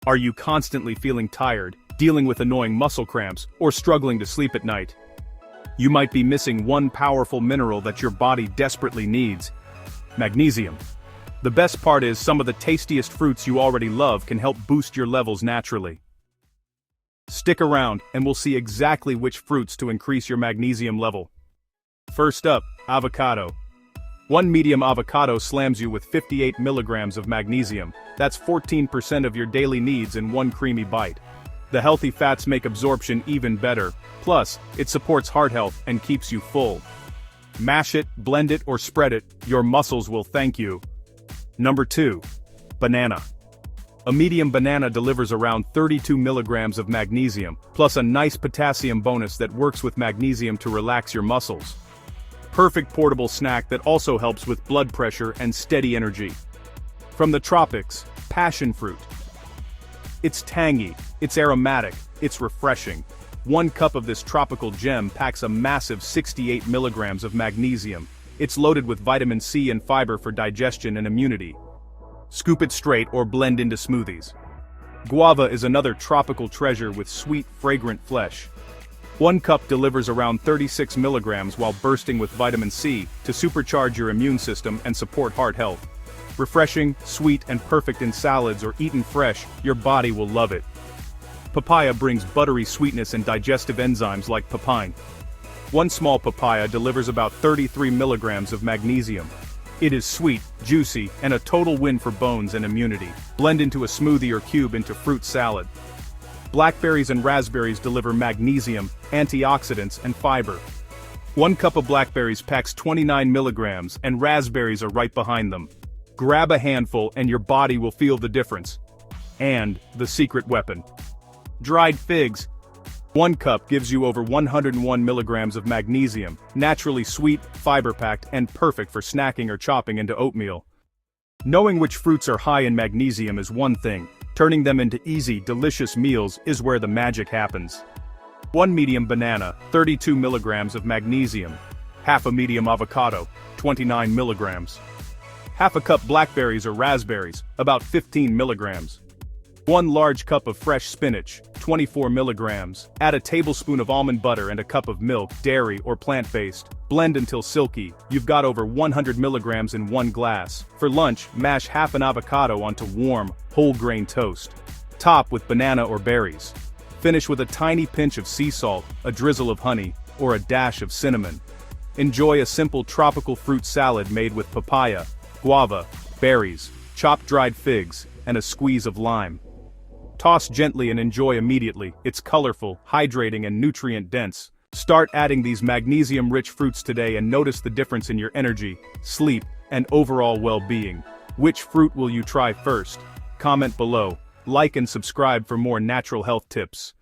Are you constantly feeling tired, dealing with annoying muscle cramps, or struggling to sleep at night? You might be missing one powerful mineral that your body desperately needs: magnesium. The best part is some of the tastiest fruits you already love can help boost your levels naturally. Stick around and we'll see exactly which fruits to increase your magnesium level. First up, avocado. One medium avocado slams you with 58 milligrams of magnesium. That's 14% of your daily needs in one creamy bite. The healthy fats make absorption even better. Plus, it supports heart health and keeps you full. Mash it, blend it, or spread it, your muscles will thank you. Number 2. Banana. A medium banana delivers around 32 milligrams of magnesium, plus a nice potassium bonus that works with magnesium to relax your muscles. Perfect portable snack that also helps with blood pressure and steady energy. From the tropics, passion fruit. It's tangy, it's aromatic, it's refreshing. 1 cup of this tropical gem packs a massive 68 milligrams of magnesium. It's loaded with vitamin C and fiber for digestion and immunity. Scoop it straight or blend into smoothies. Guava is another tropical treasure with sweet, fragrant flesh. 1 cup delivers around 36 milligrams while bursting with vitamin C to supercharge your immune system and support heart health. Refreshing, sweet, and perfect in salads or eaten fresh, your body will love it. Papaya brings buttery sweetness and digestive enzymes like papain. 1 small papaya delivers about 33 milligrams of magnesium. It is sweet, juicy, and a total win for bones and immunity. Blend into a smoothie or cube into fruit salad. Blackberries and raspberries deliver magnesium, antioxidants, and fiber. 1 cup of blackberries packs 29 milligrams, and raspberries are right behind them. Grab a handful and your body will feel the difference. And the secret weapon: dried figs. 1 cup gives you over 101 milligrams of magnesium, naturally sweet, fiber-packed, and perfect for snacking or chopping into oatmeal. Knowing which fruits are high in magnesium is one thing. Turning them into easy, delicious meals is where the magic happens. 1 medium banana, 32 milligrams of magnesium. Half a medium avocado, 29 milligrams. Half a cup blackberries or raspberries, about 15 milligrams. 1 large cup of fresh spinach, 24 milligrams. Add a tablespoon of almond butter and a cup of milk, dairy or plant-based. Blend until silky. You've got over 100 milligrams in 1 glass. For lunch, mash half an avocado onto warm, whole-grain toast. Top with banana or berries. Finish with a tiny pinch of sea salt, a drizzle of honey, or a dash of cinnamon. Enjoy a simple tropical fruit salad made with papaya, guava, berries, chopped dried figs, and a squeeze of lime. Toss gently and enjoy immediately. It's colorful, hydrating, and nutrient-dense. Start adding these magnesium-rich fruits today and notice the difference in your energy, sleep, and overall well-being. Which fruit will you try first? Comment below, like and subscribe for more natural health tips.